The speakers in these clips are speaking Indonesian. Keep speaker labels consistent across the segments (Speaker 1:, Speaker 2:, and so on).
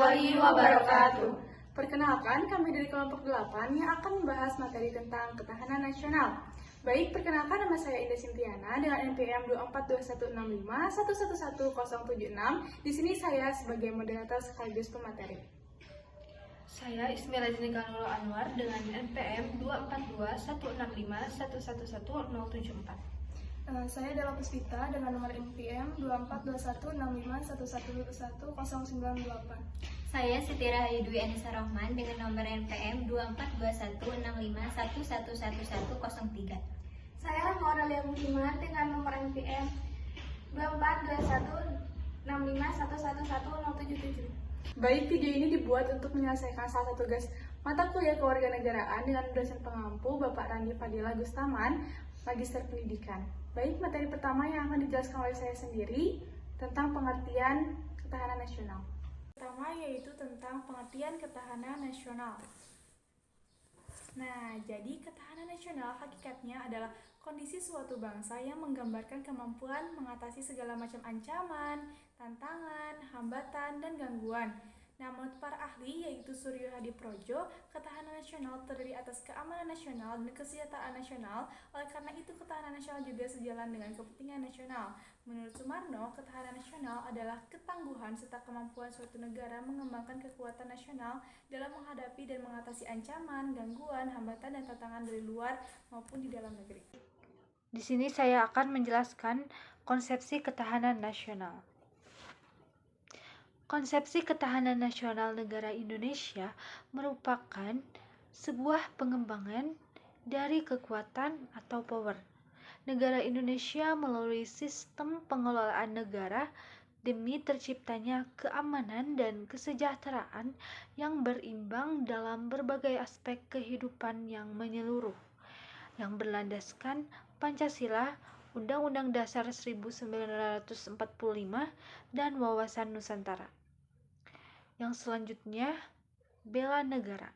Speaker 1: warahmatullahi wabarakatuh.
Speaker 2: Perkenalkan, kami dari kelompok 8 yang akan membahas materi tentang ketahanan nasional. Baik, perkenalkan nama saya Indah Sintiana dengan NPM 2421651111076. Di sini saya sebagai moderator sekaligus pemateri.
Speaker 3: Saya Ismail Aznikanul Anwar dengan NPM 2421651111074.
Speaker 4: Saya Dela Puspita dengan nomor NPM 242165111098.
Speaker 1: Saya Siti Rahidwi Anissa Rohman dengan nomor NPM 24216511111003.
Speaker 5: Saya Rahma Aurelia Musliman dengan nomor NPM 242165111077.
Speaker 2: Baik, video ini dibuat untuk menyelesaikan salah satu tugas mata kuliah kewarganegaraan dengan dosen pengampu Bapak Randi Fadila Gustaman, Magister Pendidikan. Baik, materi pertama yang akan dijelaskan oleh saya sendiri tentang pengertian ketahanan nasional. Pertama yaitu tentang pengertian ketahanan nasional. Nah, jadi ketahanan nasional hakikatnya adalah kondisi suatu bangsa yang menggambarkan kemampuan mengatasi segala macam ancaman, tantangan, hambatan, dan gangguan. Nah, menurut para ahli yaitu Suryo Hadi Projo, ketahanan nasional terdiri atas keamanan nasional dan kesejahteraan nasional. Oleh karena itu, ketahanan nasional juga sejalan dengan kepentingan nasional. Menurut Sumarno, ketahanan nasional adalah ketangguhan serta kemampuan suatu negara mengembangkan kekuatan nasional dalam menghadapi dan mengatasi ancaman, gangguan, hambatan, dan tantangan dari luar maupun di dalam negeri.
Speaker 3: Di sini saya akan menjelaskan konsepsi ketahanan nasional. Konsepsi ketahanan nasional negara Indonesia merupakan sebuah pengembangan dari kekuatan atau power. Negara Indonesia melalui sistem pengelolaan negara demi terciptanya keamanan dan kesejahteraan yang berimbang dalam berbagai aspek kehidupan yang menyeluruh, yang berlandaskan Pancasila, Undang-Undang Dasar 1945, dan wawasan Nusantara. Yang selanjutnya, bela negara.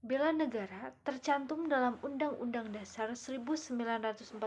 Speaker 3: Bela negara tercantum dalam Undang-Undang Dasar 1945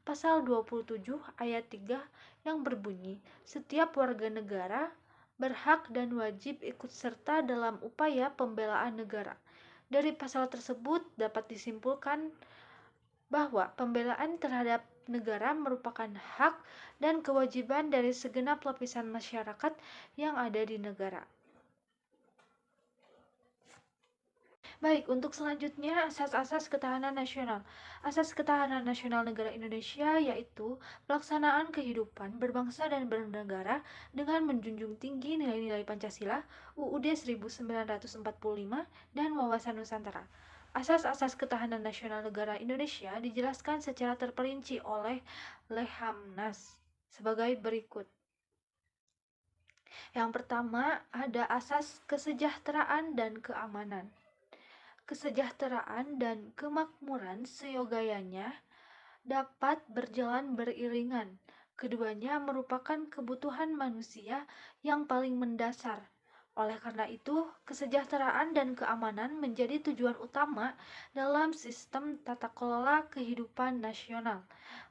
Speaker 3: pasal 27 ayat 3 yang berbunyi, setiap warga negara berhak dan wajib ikut serta dalam upaya pembelaan negara. Dari pasal tersebut dapat disimpulkan bahwa pembelaan terhadap negara merupakan hak dan kewajiban dari segenap lapisan masyarakat yang ada di negara. Baik, untuk selanjutnya asas-asas ketahanan nasional. Asas ketahanan nasional negara Indonesia yaitu pelaksanaan kehidupan berbangsa dan bernegara dengan menjunjung tinggi nilai-nilai Pancasila, UUD 1945, dan wawasan Nusantara. Asas-asas ketahanan nasional negara Indonesia dijelaskan secara terperinci oleh Lemhanas sebagai berikut. Yang pertama, ada asas kesejahteraan dan keamanan. Kesejahteraan dan kemakmuran seyogayanya dapat berjalan beriringan. Keduanya merupakan kebutuhan manusia yang paling mendasar. Oleh karena itu, kesejahteraan dan keamanan menjadi tujuan utama dalam sistem tata kelola kehidupan nasional.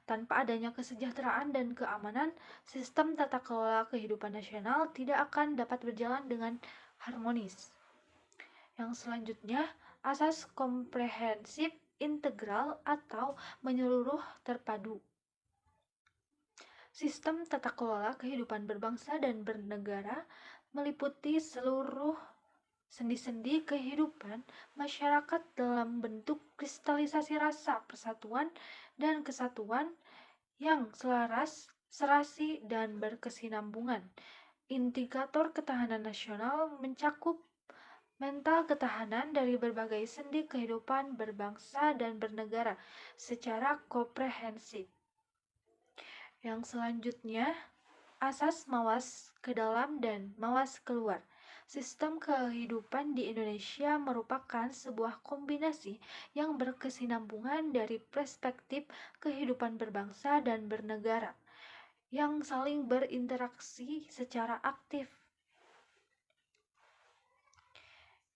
Speaker 3: Tanpa adanya kesejahteraan dan keamanan, sistem tata kelola kehidupan nasional tidak akan dapat berjalan dengan harmonis. Yang selanjutnya, asas komprehensif integral atau menyeluruh terpadu. Sistem tata kelola kehidupan berbangsa dan bernegara meliputi seluruh sendi-sendi kehidupan masyarakat dalam bentuk kristalisasi rasa persatuan dan kesatuan yang selaras, serasi, dan berkesinambungan. Indikator ketahanan nasional mencakup mental ketahanan dari berbagai sendi kehidupan berbangsa dan bernegara secara komprehensif. Yang selanjutnya, asas mawas ke dalam dan mawas keluar. Sistem kehidupan di Indonesia merupakan sebuah kombinasi yang berkesinambungan dari perspektif kehidupan berbangsa dan bernegara yang saling berinteraksi secara aktif.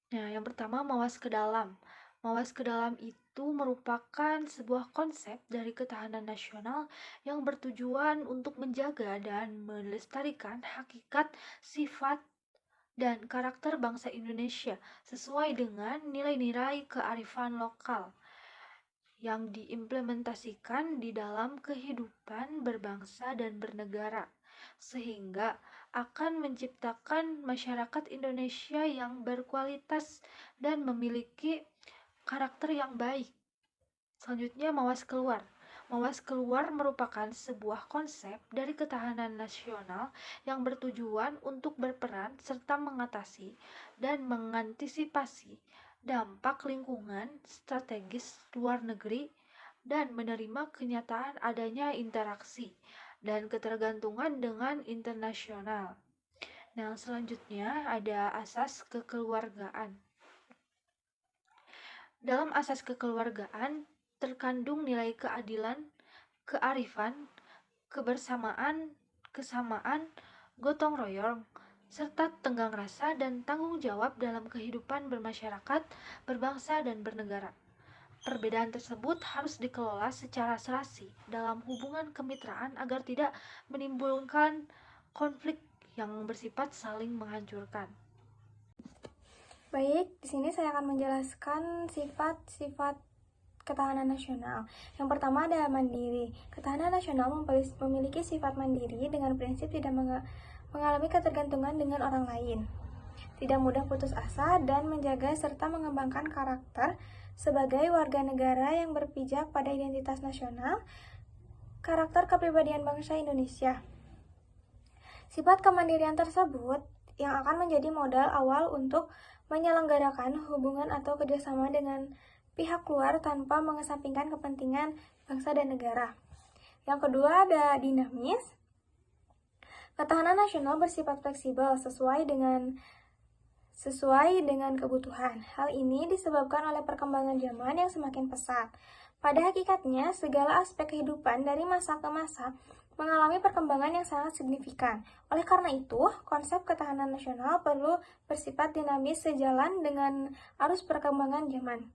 Speaker 3: Nah, yang pertama, mawas ke dalam. Mawas ke dalam itu merupakan sebuah konsep dari ketahanan nasional yang bertujuan untuk menjaga dan melestarikan hakikat, sifat, dan karakter bangsa Indonesia sesuai dengan nilai-nilai kearifan lokal yang diimplementasikan di dalam kehidupan berbangsa dan bernegara, sehingga akan menciptakan masyarakat Indonesia yang berkualitas dan memiliki karakter yang baik. Selanjutnya, mawas keluar. Mawas keluar merupakan sebuah konsep dari ketahanan nasional yang bertujuan untuk berperan serta mengatasi dan mengantisipasi dampak lingkungan strategis luar negeri dan menerima kenyataan adanya interaksi dan ketergantungan dengan internasional. Nah, selanjutnya ada asas kekeluargaan. Dalam asas kekeluargaan terkandung nilai keadilan, kearifan, kebersamaan, kesamaan, gotong royong, serta tenggang rasa dan tanggung jawab dalam kehidupan bermasyarakat, berbangsa, dan bernegara. Perbedaan tersebut harus dikelola secara serasi dalam hubungan kemitraan agar tidak menimbulkan konflik yang bersifat saling menghancurkan.
Speaker 5: Baik, di sini saya akan menjelaskan sifat-sifat ketahanan nasional. Yang pertama ada mandiri. Ketahanan nasional memiliki sifat mandiri dengan prinsip tidak mengalami ketergantungan dengan orang lain, tidak mudah putus asa, dan menjaga serta mengembangkan karakter sebagai warga negara yang berpijak pada identitas nasional, karakter kepribadian bangsa Indonesia. Sifat kemandirian tersebut yang akan menjadi modal awal untuk menyelenggarakan hubungan atau kerjasama dengan pihak luar tanpa mengesampingkan kepentingan bangsa dan negara. Yang kedua ada dinamis. Ketahanan nasional bersifat fleksibel sesuai dengan kebutuhan. Hal ini disebabkan oleh perkembangan zaman yang semakin pesat. Pada hakikatnya, segala aspek kehidupan dari masa ke masa mengalami perkembangan yang sangat signifikan. Oleh karena itu, konsep ketahanan nasional perlu bersifat dinamis sejalan dengan arus perkembangan zaman.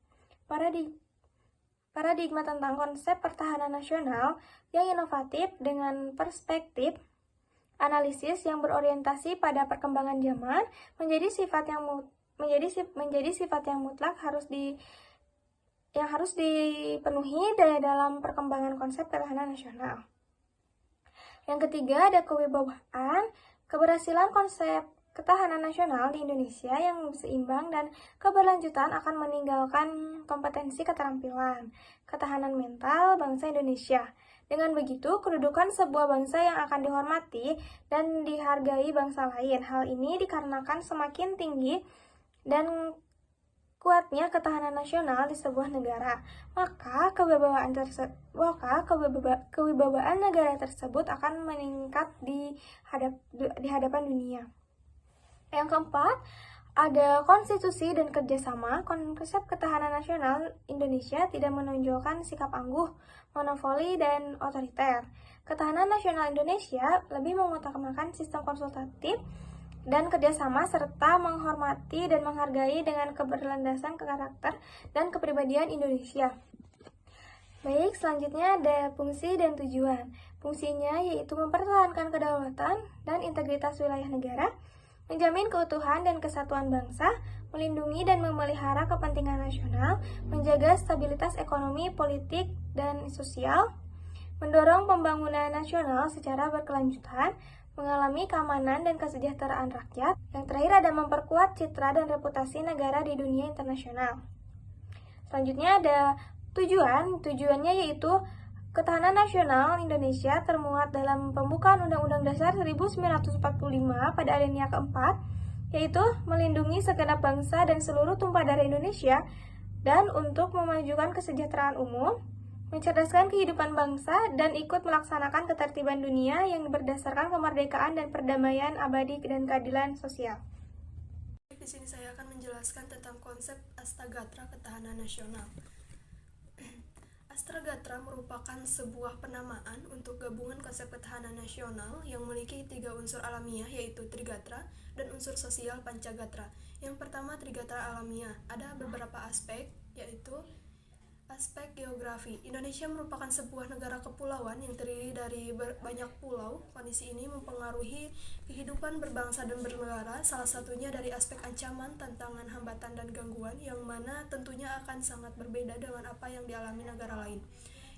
Speaker 5: Paradigma tentang konsep pertahanan nasional yang inovatif dengan perspektif analisis yang berorientasi pada perkembangan zaman menjadi sifat yang mutlak harus dipenuhi dalam perkembangan konsep ketahanan nasional. Yang ketiga ada kewibawaan. Keberhasilan konsep ketahanan nasional di Indonesia yang seimbang dan keberlanjutan akan meninggalkan kompetensi keterampilan, ketahanan mental bangsa Indonesia. Dengan begitu, kedudukan sebuah bangsa yang akan dihormati dan dihargai bangsa lain. Hal ini dikarenakan semakin tinggi dan kuatnya ketahanan nasional di sebuah negara, maka kewibawaan negara tersebut akan meningkat di hadapan dunia. Yang keempat, ada konstitusi dan kerjasama. Konsep ketahanan nasional Indonesia tidak menonjolkan sikap angkuh, monopoli, dan otoriter. Ketahanan nasional Indonesia lebih mengutamakan sistem konsultatif dan kerjasama serta menghormati dan menghargai dengan keberlandasan karakter dan kepribadian Indonesia. Baik, selanjutnya ada fungsi dan tujuan. Fungsinya yaitu mempertahankan kedaulatan dan integritas wilayah negara, menjamin keutuhan dan kesatuan bangsa, melindungi dan memelihara kepentingan nasional, menjaga stabilitas ekonomi, politik, dan sosial, mendorong pembangunan nasional secara berkelanjutan, mengalami keamanan dan kesejahteraan rakyat. Yang terakhir ada memperkuat citra dan reputasi negara di dunia internasional. Selanjutnya ada tujuan. Tujuannya yaitu ketahanan nasional Indonesia termuat dalam pembukaan Undang-Undang Dasar 1945 pada alinea keempat, yaitu melindungi segenap bangsa dan seluruh tumpah darah Indonesia dan untuk memajukan kesejahteraan umum, mencerdaskan kehidupan bangsa, dan ikut melaksanakan ketertiban dunia yang berdasarkan kemerdekaan dan perdamaian abadi dan keadilan sosial.
Speaker 4: Di sini saya akan menjelaskan tentang konsep Astagatra Ketahanan Nasional. Astragatra merupakan sebuah penamaan untuk gabungan konsep ketahanan nasional yang memiliki 3 unsur alamiah, yaitu Trigatra dan unsur sosial Pancagatra. Yang pertama, Trigatra alamiah. Ada beberapa aspek, yaitu Aspek geografi. Indonesia merupakan sebuah negara kepulauan yang terdiri dari banyak pulau. Kondisi ini mempengaruhi kehidupan berbangsa dan bernegara, salah satunya dari aspek ancaman, tantangan, hambatan, dan gangguan, yang mana tentunya akan sangat berbeda dengan apa yang dialami negara lain.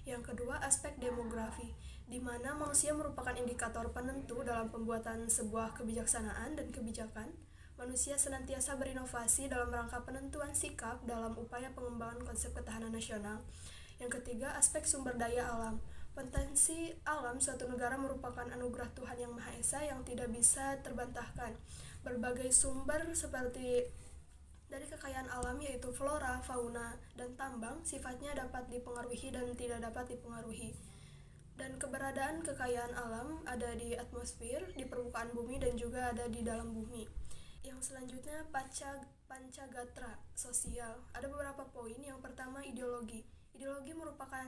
Speaker 4: Yang kedua, aspek demografi, di mana manusia merupakan indikator penentu dalam pembuatan sebuah kebijaksanaan dan kebijakan. Manusia senantiasa berinovasi dalam rangka penentuan sikap dalam upaya pengembangan konsep ketahanan nasional. Yang ketiga, aspek sumber daya alam. Potensi alam suatu negara merupakan anugerah Tuhan Yang Maha Esa yang tidak bisa terbantahkan. Berbagai sumber seperti dari kekayaan alam yaitu flora, fauna, dan tambang sifatnya dapat dipengaruhi dan tidak dapat dipengaruhi. Dan keberadaan kekayaan alam ada di atmosfer, di permukaan bumi, dan juga ada di dalam bumi. Yang selanjutnya, Pancagatra sosial. Ada beberapa poin. Yang pertama, ideologi. Ideologi merupakan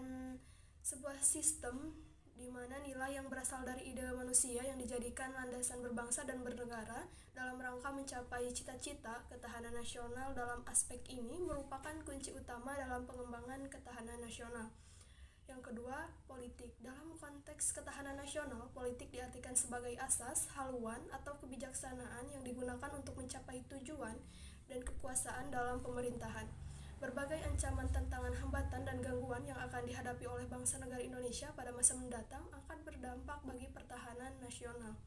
Speaker 4: sebuah sistem di mana nilai yang berasal dari ide manusia yang dijadikan landasan berbangsa dan bernegara dalam rangka mencapai cita-cita ketahanan nasional. Dalam aspek ini merupakan kunci utama dalam pengembangan ketahanan nasional. Yang kedua, politik. Dalam konteks ketahanan nasional, politik diartikan sebagai asas, haluan, atau kebijaksanaan yang digunakan untuk mencapai tujuan dan kekuasaan dalam pemerintahan. Berbagai ancaman, tantangan, hambatan, dan gangguan yang akan dihadapi oleh bangsa negara Indonesia pada masa mendatang akan berdampak bagi pertahanan nasional.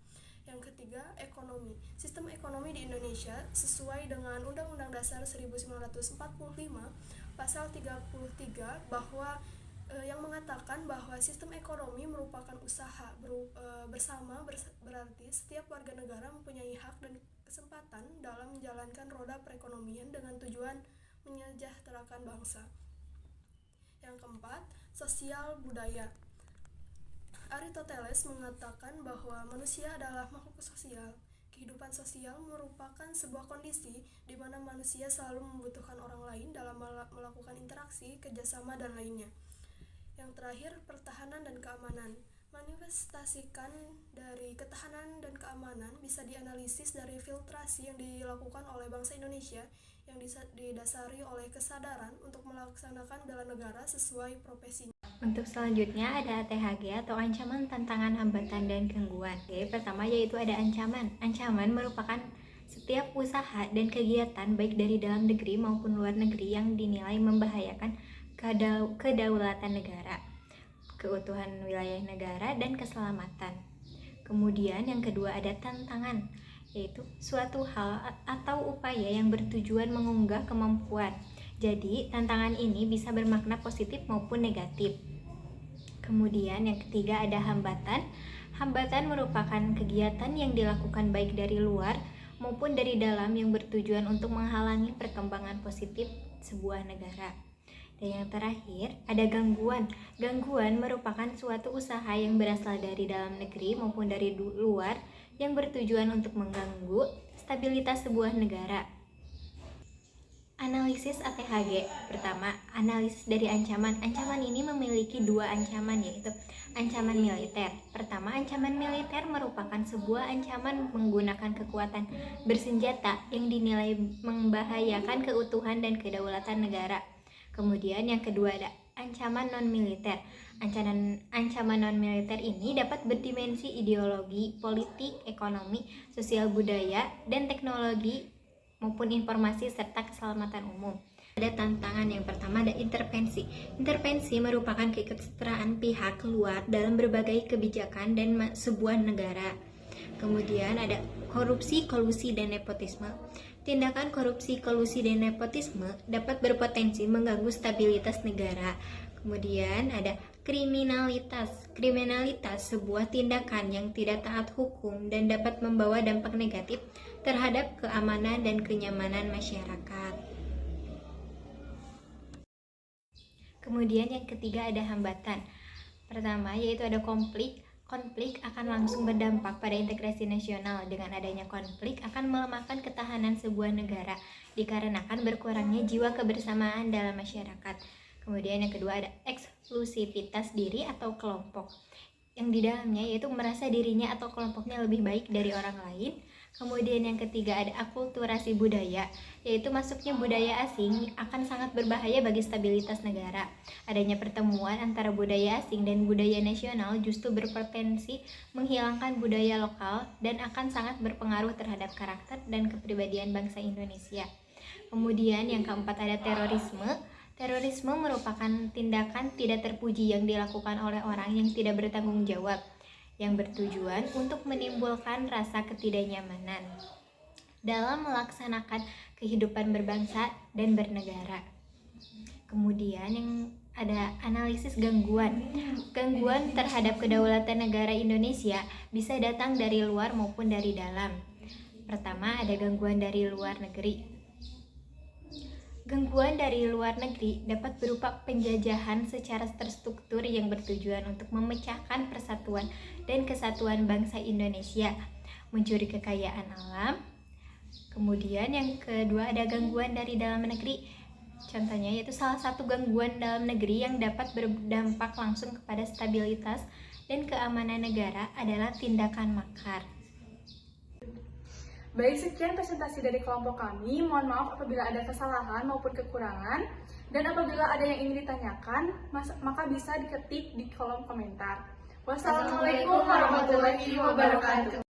Speaker 4: Yang ketiga, ekonomi. Sistem ekonomi di Indonesia sesuai dengan Undang-Undang Dasar 1945, pasal 33 bahwa yang mengatakan bahwa sistem ekonomi merupakan usaha bersama, berarti setiap warga negara mempunyai hak dan kesempatan dalam menjalankan roda perekonomian dengan tujuan menyejahterakan bangsa. Yang keempat, sosial budaya. Aristoteles mengatakan bahwa manusia adalah makhluk sosial. Kehidupan sosial merupakan sebuah kondisi di mana manusia selalu membutuhkan orang lain dalam melakukan interaksi, kerjasama, dan lainnya. Yang terakhir, pertahanan dan keamanan. Manifestasikan dari ketahanan dan keamanan bisa dianalisis dari filtrasi yang dilakukan oleh bangsa Indonesia yang didasari oleh kesadaran untuk melaksanakan bela negara sesuai profesinya.
Speaker 1: Untuk selanjutnya ada ATHG atau ancaman, tantangan, hambatan, dan gangguan. Pertama yaitu ada ancaman. Ancaman merupakan setiap usaha dan kegiatan baik dari dalam negeri maupun luar negeri yang dinilai membahayakan kedaulatan negara, keutuhan wilayah negara, dan keselamatan. Kemudian yang kedua ada tantangan, yaitu suatu hal atau upaya yang bertujuan mengunggah kemampuan. Jadi tantangan ini bisa bermakna positif maupun negatif. Kemudian yang ketiga ada hambatan. Hambatan merupakan kegiatan yang dilakukan baik dari luar maupun dari dalam yang bertujuan untuk menghalangi perkembangan positif sebuah negara. Dan yang terakhir, ada gangguan. Gangguan merupakan suatu usaha yang berasal dari dalam negeri maupun dari luar yang bertujuan untuk mengganggu stabilitas sebuah negara. Analisis ATHG. Pertama, analisis dari ancaman. Ancaman ini memiliki dua ancaman, yaitu ancaman militer. Pertama, ancaman militer merupakan sebuah ancaman menggunakan kekuatan bersenjata yang dinilai membahayakan keutuhan dan kedaulatan negara. Kemudian yang kedua ada ancaman non-militer. Ancaman non-militer ini dapat berdimensi ideologi, politik, ekonomi, sosial budaya, dan teknologi maupun informasi serta keselamatan umum. Ada tantangan. Yang pertama ada intervensi. Intervensi merupakan keikutsertaan pihak luar dalam berbagai kebijakan dan sebuah negara. Kemudian ada korupsi, kolusi, dan nepotisme. Tindakan korupsi, kolusi, dan nepotisme dapat berpotensi mengganggu stabilitas negara. Kemudian ada kriminalitas. Kriminalitas sebuah tindakan yang tidak taat hukum dan dapat membawa dampak negatif terhadap keamanan dan kenyamanan masyarakat. Kemudian yang ketiga ada hambatan. Pertama yaitu ada konflik. Konflik akan langsung berdampak pada integrasi nasional. Dengan adanya konflik akan melemahkan ketahanan sebuah negara dikarenakan berkurangnya jiwa kebersamaan dalam masyarakat. Kemudian yang kedua ada eksklusivitas diri atau kelompok, yang di dalamnya yaitu merasa dirinya atau kelompoknya lebih baik dari orang lain. Kemudian yang ketiga ada akulturasi budaya, yaitu masuknya budaya asing akan sangat berbahaya bagi stabilitas negara. Adanya pertemuan antara budaya asing dan budaya nasional justru berpotensi menghilangkan budaya lokal dan akan sangat berpengaruh terhadap karakter dan kepribadian bangsa Indonesia. Kemudian yang keempat ada terorisme. Terorisme merupakan tindakan tidak terpuji yang dilakukan oleh orang yang tidak bertanggung jawab, yang bertujuan untuk menimbulkan rasa ketidaknyamanan dalam melaksanakan kehidupan berbangsa dan bernegara. Kemudian yang ada analisis gangguan. Gangguan terhadap kedaulatan negara Indonesia bisa datang dari luar maupun dari dalam. Pertama, ada gangguan dari luar negeri. Gangguan dari luar negeri dapat berupa penjajahan secara terstruktur yang bertujuan untuk memecahkan persatuan dan kesatuan bangsa Indonesia, mencuri kekayaan alam. Kemudian yang kedua ada gangguan dari dalam negeri. Contohnya yaitu salah satu gangguan dalam negeri yang dapat berdampak langsung kepada stabilitas dan keamanan negara adalah tindakan makar.
Speaker 2: Baik, sekian presentasi dari kelompok kami. Mohon maaf apabila ada kesalahan maupun kekurangan. Dan apabila ada yang ingin ditanyakan, maka bisa diketik di kolom komentar. Wassalamualaikum warahmatullahi wabarakatuh.